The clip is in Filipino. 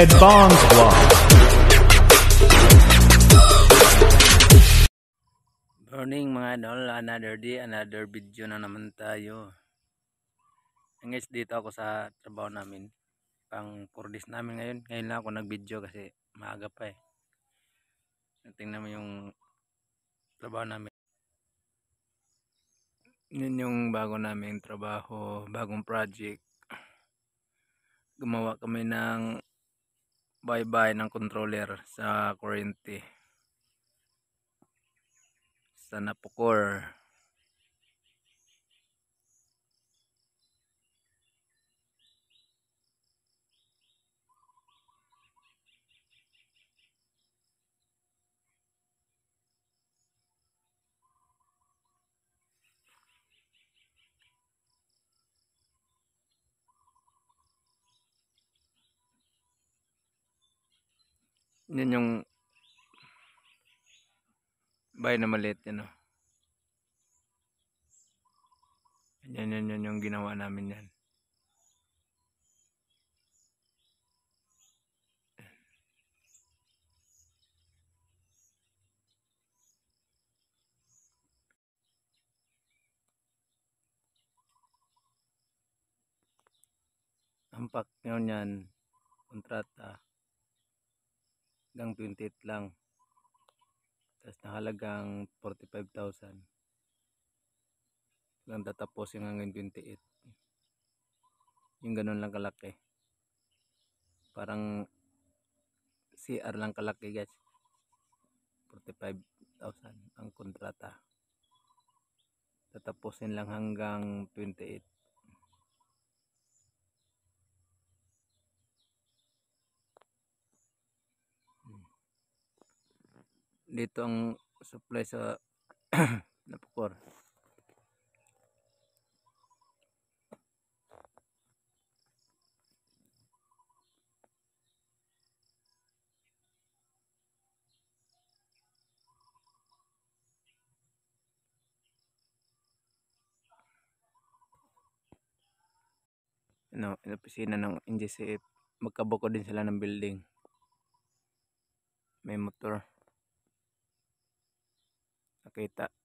Red Bonds Vlog. Morning mga idol, another day, another video na naman tayo. Guys, dito ako sa trabaho namin. Pang 4 days namin ngayon. Ngayon lang ako nag-video kasi maaga pa eh. Tingnan mo yung trabaho namin. Yun yung bago naming trabaho, bagong project. Gumawa kami ng bye-bye ng controller sa kuryente. Sa Napocor. Yun yung bahay na maliit yan, oh. Yan yung ginawa namin yan. Ang pack nyo yan, kontrata, hanggang 28 lang. Tapos nakalagang 45,000. Hanggang tatapos yung hanggang 28. Yung ganun lang kalaki. Parang CR lang kalaki guys. 45,000 ang kontrata. Tatapusin lang hanggang 28. Dito ang supply sa Napocor. Ano, opisina ng NGCF. Magkabuko din sila ng building. May motor. Nakita.